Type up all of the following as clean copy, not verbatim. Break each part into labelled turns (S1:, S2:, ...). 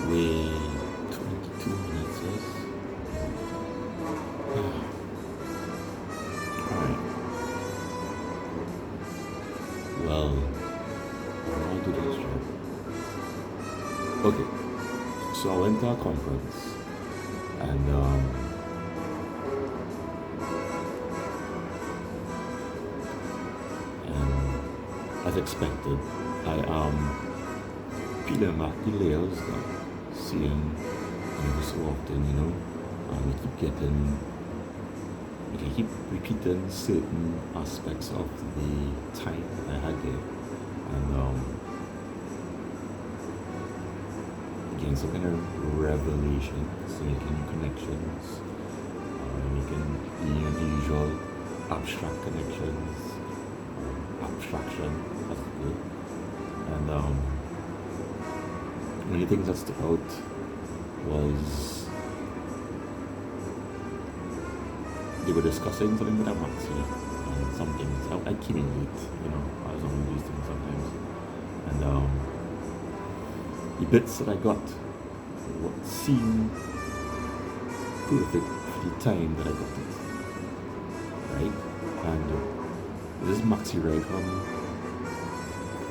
S1: way 22 minutes is. Alright. Well, I'll do this job. Okay. So I went to a conference and as expected, I peeling back the layers now, seeing every so often, we keep repeating certain aspects of the time that I had there, and getting some kind of revelations, making connections, making the usual abstract connections, abstraction, that's good. And one of the things that stuck out was they were discussing something with a Maxi and some things. I came in late, as on these things sometimes. And the bits that I got what seemed perfect for the time that I got it. Right? And this is Maxi right from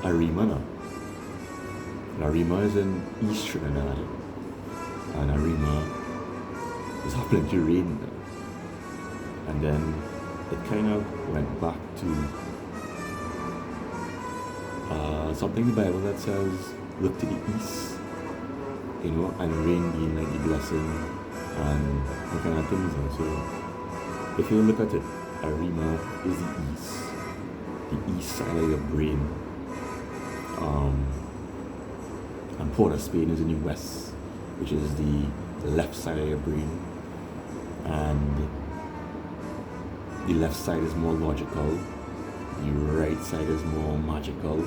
S1: Arima now. Arima is in East Trinidad, and Arima is happening to rain there. And then it kind of went back to something in the Bible that says, look to the east, and rain being like the blessing and that kind of things. And so if you look at it, Arima is the east side of your brain. And Port of Spain is in the west, which is the left side of your brain. And the left side is more logical, the right side is more magical.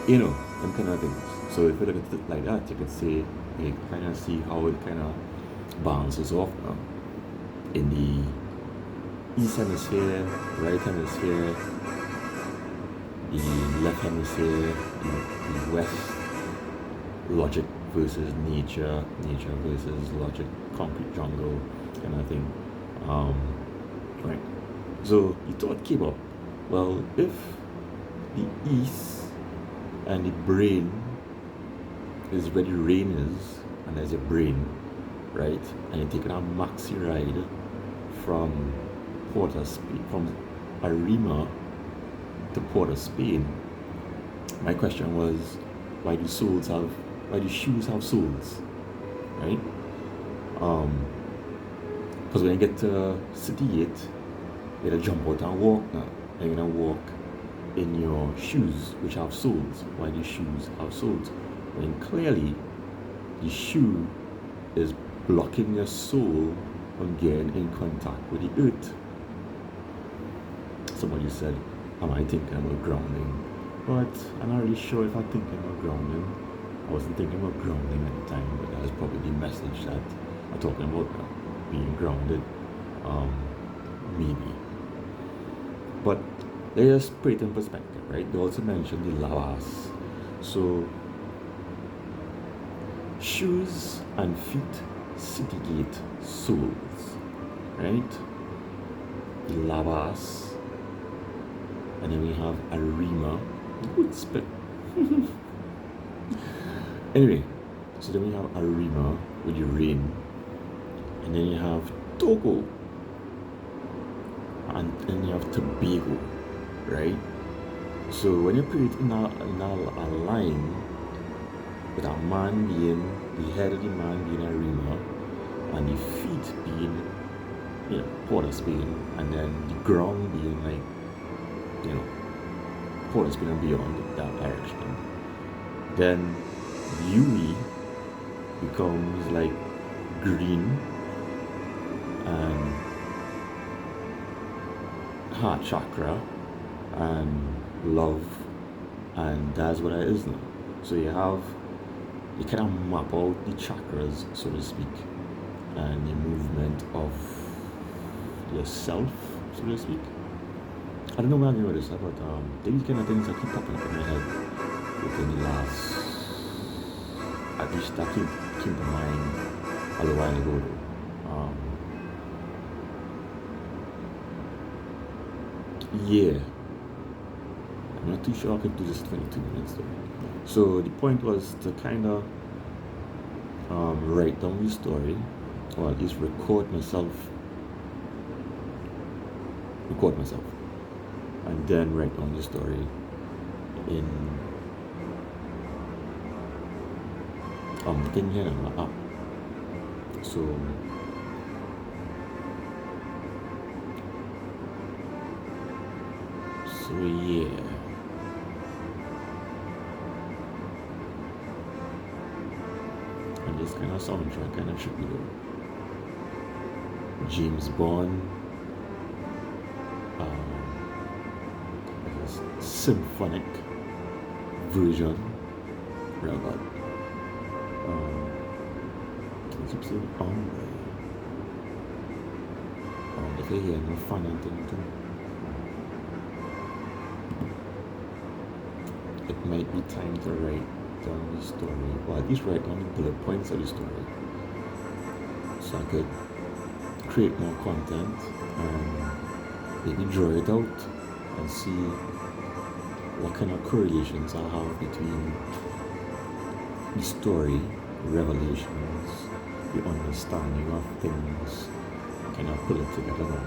S1: Them kind of things. So if you look at it like that, you could say, you kind of see how it kind of balances off now. In the east hemisphere, right hemisphere, the left hemisphere, the west, logic versus nature versus logic, concrete jungle kind of thing. Right. So the thought came up, well, if the east and the brain is where the rain is, and there's a brain, right? And you're taking a maxi ride from Port of Spain, from Arima to Port of Spain. My question was, why do shoes have soles, right? Because when you get to City 8, you gotta jump out and walk now. And you're gonna walk in your shoes, which have soles. Why do shoes have soles? When clearly the shoe is blocking your sole from getting in contact with the earth. Somebody said, am I thinking about grounding? But I'm not really sure if I'm thinking about grounding. I wasn't thinking about grounding at the time, but that is probably the message that I'm talking about now. Being grounded, maybe. But let's put it in perspective, right? They also mentioned the lavas. So, shoes and feet, city gate soles, right? The lavas, and then we have Arima. Good spit. Anyway, so then we have Arima with the rain, and then you have Togo, and then you have Tobago, right? So when you put it in a line with a man being, the head of the man being Arima, and the feet being, Port of Spain, and then the ground being like, Port of Spain and beyond that direction, then Yui becomes like green and heart chakra and love, and that's what it is now. So you kind of map out the chakras, so to speak, and the movement of yourself, so to speak. I don't know where I'm going with this, but these kind of things that keep popping up in my head within the last, at least that came to mind a little while ago though. Yeah, I'm not too sure I could do this 22 minutes though. So the point was to kind of write down the story, or at least record myself, and then write down the story in the thing here on my app. So yeah. And this kind of soundtrack kind of trippy though. James Bond, symphonic version, real bad. I keep saying if you hear no fun and thing too. It might be time to write down the story, or at least write down the bullet points of the story, so I could create more content and maybe draw it out and see what kind of correlations I have between the story, revelations, the understanding of things, kind of pull it together now.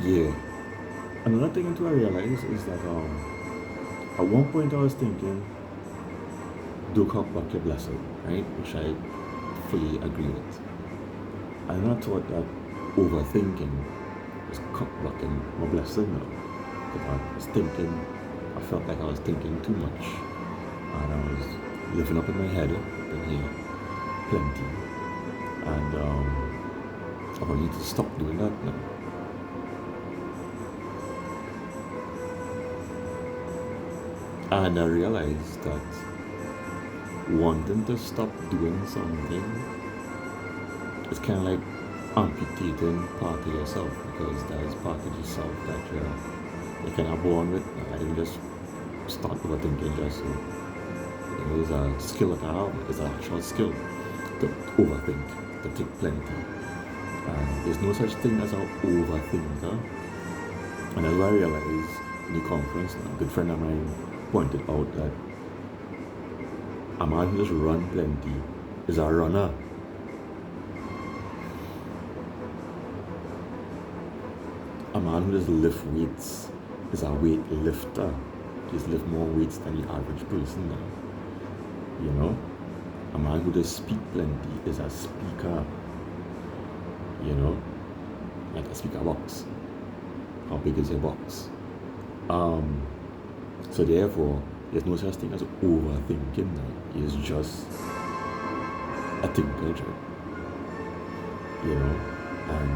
S1: Yeah. Another thing I realized is that at one point I was thinking, do cock back your blessing, right? Which I fully agree with. And I thought that overthinking was cock blocking my blessing now. Because I felt like I was thinking too much. And I was living up in my head in here plenty. And I probably need to stop doing that now. And I realized that wanting to stop doing something is kind of like amputating part of yourself, because that is part of yourself that you're kind of born with. I didn't just start overthinking just so. It was a skill that I have. It's an actual skill to overthink, to think plenty. And there's no such thing as an overthinker. And that's why I realized in the conference, a good friend of mine pointed out that a man who just run plenty is a runner. A man who just lift weights is a weight lifter. Just lift more weights than the average person now. You know? A man who just speak plenty is a speaker. You know? Like a speaker box. How big is your box? So therefore, there's no such thing as overthinking now. It's just a thinker job. You know? And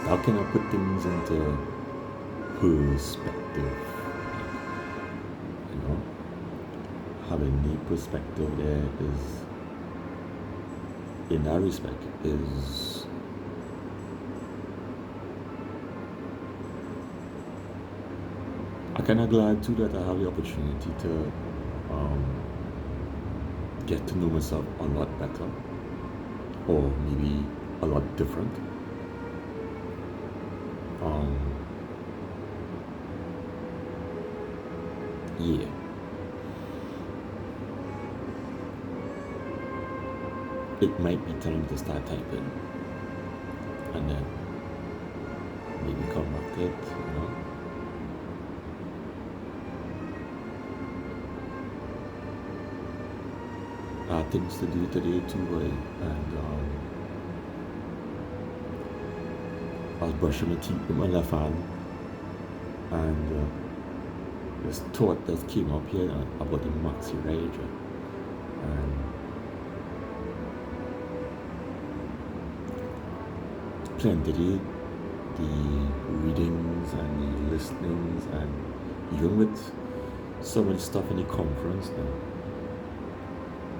S1: that kind of put things into perspective. You know? Having the perspective there is, in that respect, is I'm kind of glad too that I have the opportunity to get to know myself a lot better, or maybe a lot different. Yeah. It might be time to start typing, and then maybe come back to it, you know. Things to do today too, and I was brushing my teeth with my left hand, and this thought that came up here about the maxi ride, and plenty the readings and the listenings, and even with some of the stuff in the conference now,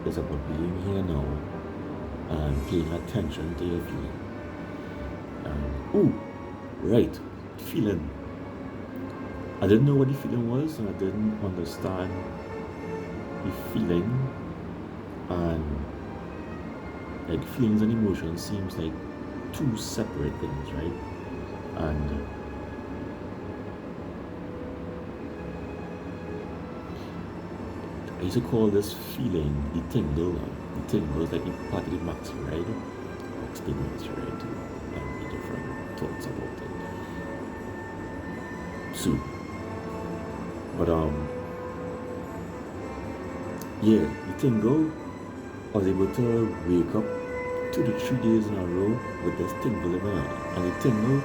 S1: it's about being here now and paying attention to your feeling. Right, feeling. I didn't know what the feeling was, and I didn't understand the feeling and like feelings and emotions seems like two separate things, right? And I used to call this feeling the tingle. The tingle is like the part of the maxi, right? Experience, right? And different thoughts about it. So, but yeah, the tingle. I was able to wake up 2 to 3 days in a row with this tingle in my eye. And the tingle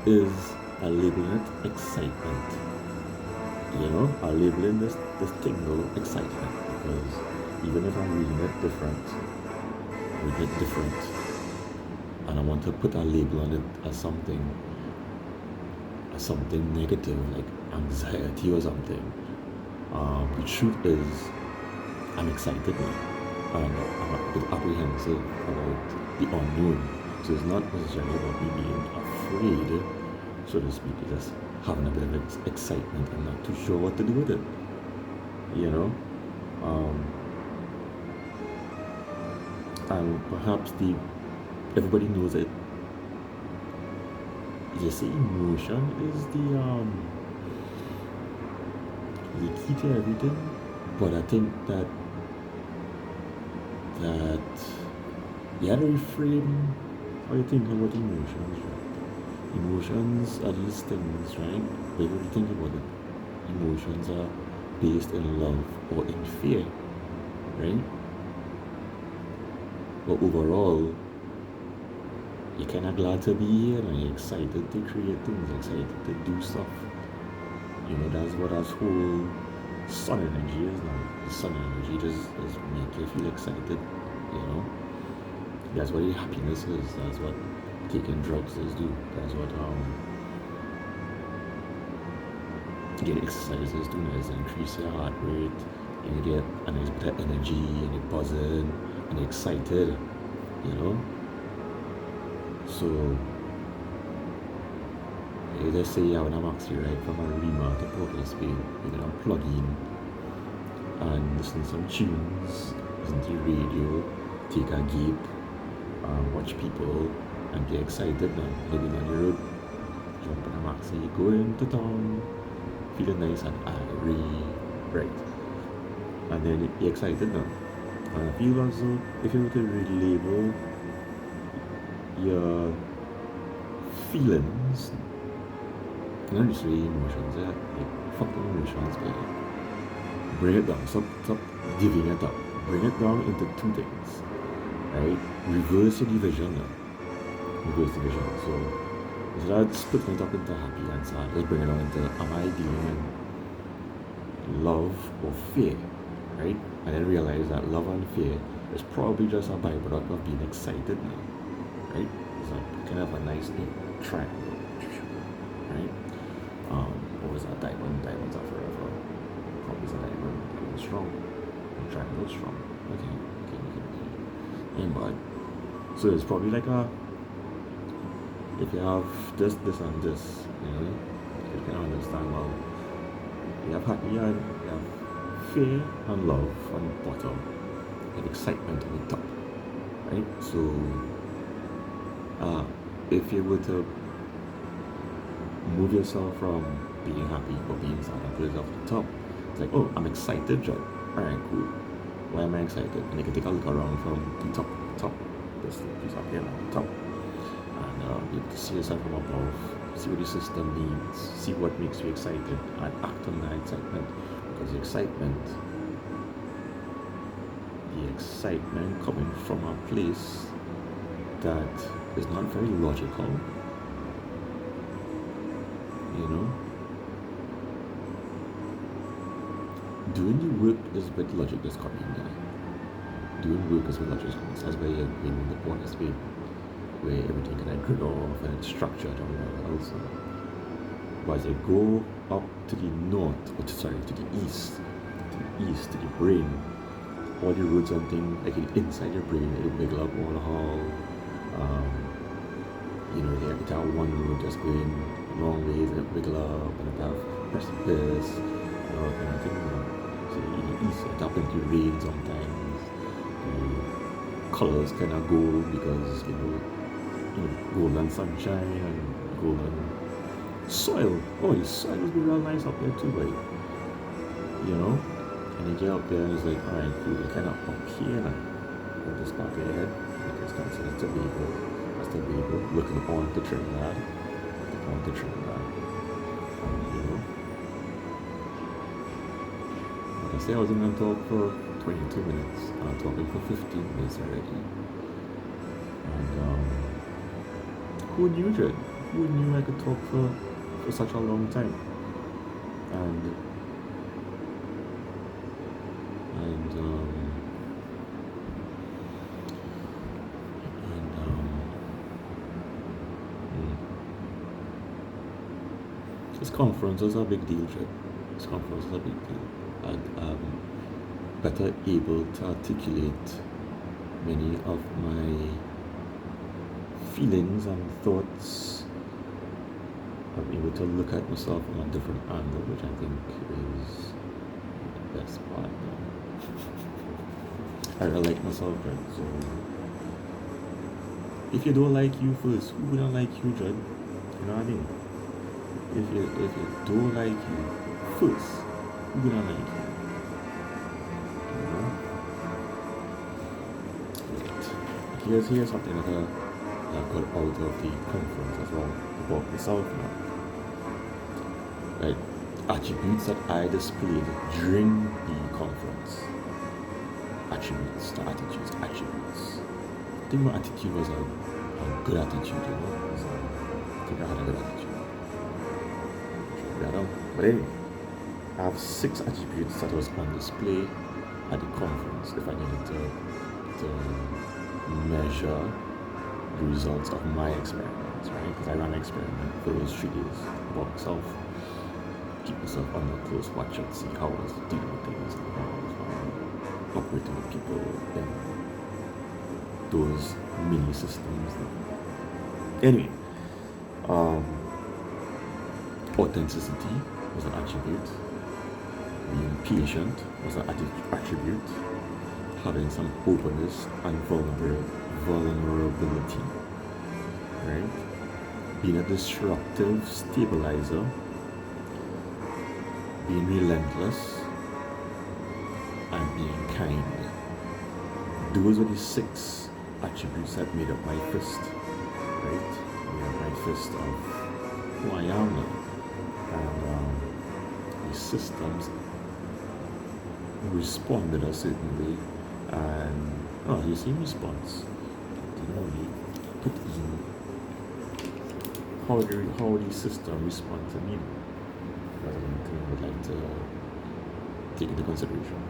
S1: is I label it excitement. You know, I labeling this tingle excitement because even if I'm reading it different, and I want to put a label on it as something negative like anxiety or something. The truth is, I'm excited now, and I'm a bit apprehensive about the unknown. So it's not necessarily about me being afraid, so to speak. It's just having a bit of excitement and not too sure what to do with it. You know, and perhaps everybody knows it. You see, emotion is the key to everything. But I think that you have to reframe how you think about emotions, right? Emotions are these things, right? But if you think about it, emotions are based in love or in fear, right? But overall, you're kind of glad to be here and you're excited to create things, excited to do stuff. You know, that's what us whole sun energy is now. The sun energy just make you feel excited, you know. That's what happiness is. That's what taking drugs is do. That's what getting exercise is doing, is increase your heart rate and you get a nice bit of energy and you're buzzing and you're excited, you know. So you just say when I'm actually right from a Rima to Port of Spain, you're gonna plug in and listen to some tunes, listen to the radio, take a gap, watch people and get excited now, living on the road, jump in a maxi, go into town, feeling nice and airy, right? And then you're excited now. And I feel as though if you were to relabel your feelings, not just really emotions, like fucking emotions, but bring it down, stop giving it up, bring it down into two things, right? Reverse your division now. Reverse division. So instead of splitting it up into happy and sad, let's bring it down into am I dealing in love or fear, right? And then realize that love and fear is probably just a byproduct of being excited now, right? It's like kind of a nice triangle, right? What was that? Diamonds are forever. Probably is a diamond strong. Triangle strong. Okay. Ain't bad. So it's probably like if you have this and this, you know, you can understand well. You have happy and you have fear and love on the bottom and excitement on the top, right? So if you were to move yourself from being happy or being sad and put yourself at the top, it's like, oh, I'm excited, John. Alright, cool. Why am I excited? And you can take a look around from the top, this piece up here on the top, and be able to see yourself from above, see what the system needs, see what makes you excited, and act on that excitement. Because the excitement coming from a place that is not very logical, you know. Doing the work is with logic that's coming in. Doing work is with logic. That's why you're in the point of space where everything can grid off and it's structured and whatever else. But as you go up to the north, to the east, to the brain, all the roads and things, like inside your brain, it'll wiggle up all the hall. You know, it have one road just going long ways and it wiggle up and it have precipice and all kind of things. So the east tap into rain sometimes. Colors kind of go because golden sunshine and golden soil. Oh, the soil must be real nice up there too, right? And you get up there and it's like, alright, cool, you're kind of up here now. With this back of your head, like it's considered Tobago. That's Tobago. Looking on to Trinidad. Like I say, I was going to talk for 22 minutes. I'm talking for 15 minutes already. And who knew, Jed? Who knew I could talk for such a long time? And this conference was a big deal, Jed. This conference was a big deal. I'm better able to articulate many of my feelings and thoughts. I'm able to look at myself from a different angle, which I think is the best part. I really like myself, Jed. So if you don't like you first, who wouldn't like you, Jed? You know what I mean? If you don't like you first, who wouldn't like you? Here's something that I got out of the conference as well about myself now. Like attributes that I displayed during the conference. Attributes, not attitudes, attributes. I think my attitude was a good attitude, I think I had a good attitude. But anyway, I have 6 attributes that was on display at the conference if I needed to measure the results of my experiments, right? Because I ran an experiment for those 3 days about myself, keep myself under close watch and see how I was dealing with things and how I was operating with people in those mini systems. Anyway, authenticity was an attribute. Being patient was an attribute. Having some openness and vulnerability, right? Being a disruptive stabilizer, being relentless, and being kind. Those are the 6 attributes that made up my fist, right? Made up my fist of who I am now. And the systems responded a certain way. And you see response. Put in how the system responds to me. That's something I would like to take into consideration.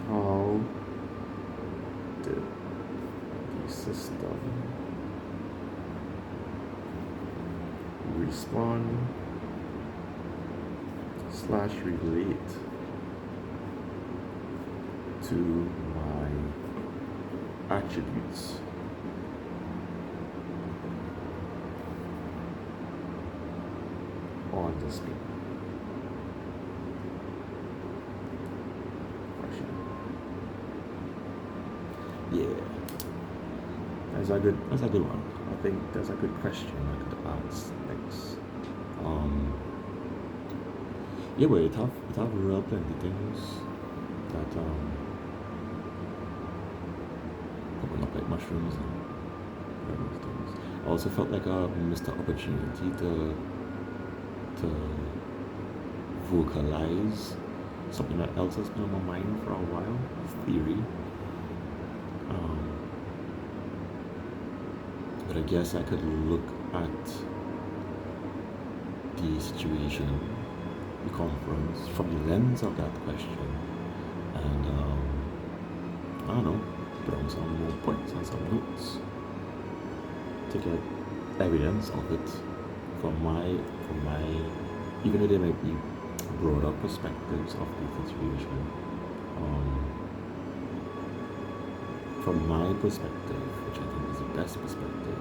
S1: How did the system respond / relate to my attributes on display? Yeah, that's a good one. I think that's a good question I could ask next. Yeah, but it have real plenty things that open up like mushrooms and various things. I also felt like I missed the opportunity to vocalize something that else has been on my mind for a while, a theory. But I guess I could look at the situation, the conference, from the lens of that question, and I don't know, put on some more points and some notes to get evidence of it from my, even though they might be broader perspectives of the situation. From my perspective, which I think is the best perspective,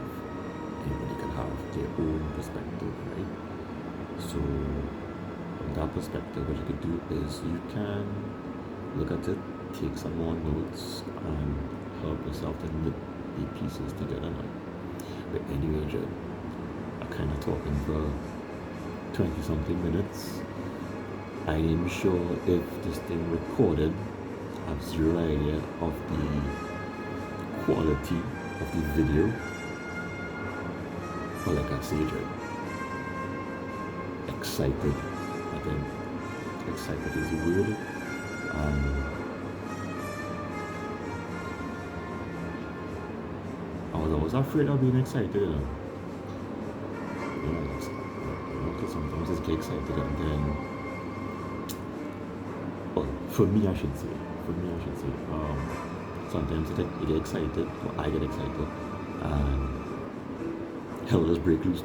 S1: anybody can have their own perspective, right? So from that perspective, what you could do is you can look at it, take some more notes, and help yourself to knit the pieces together now. But anyway, Jed, I kind of talking for 20 something minutes. I am sure if this thing recorded, I have zero idea of the quality of the video. But like I said, excited. I think excited is the word. I was always afraid of being excited, you know. Because sometimes I get excited and then, well, for me I should say, sometimes I get excited, or I get excited, and hell just break loose.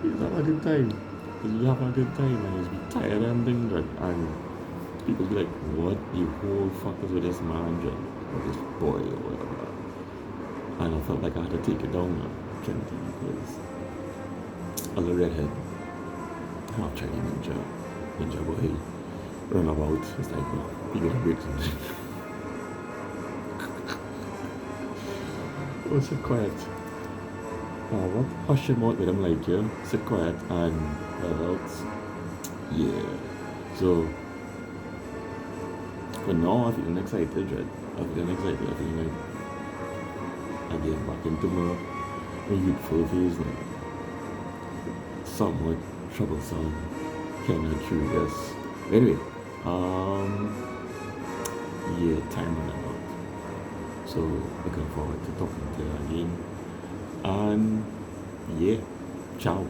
S1: You have a good time. You have a good time and you be tired and things, and people be like, what the whole fuck is with this man, or this boy, or whatever. And I felt like I had to take it down, gently, because I was a redhead, half Chinese ninja boy, run about. It's like, well, people are breaking. Oh, so quiet. What? Hush him out with them like, yeah? Sit quiet and else. Yeah. So, but now I'm feeling excited, right? I'm feeling excited. I feel like I get back into my youthful phase now. Somewhat troublesome, kind of curious. Anyway, yeah, time running out. So looking forward to talking to you again. And yeah, ciao.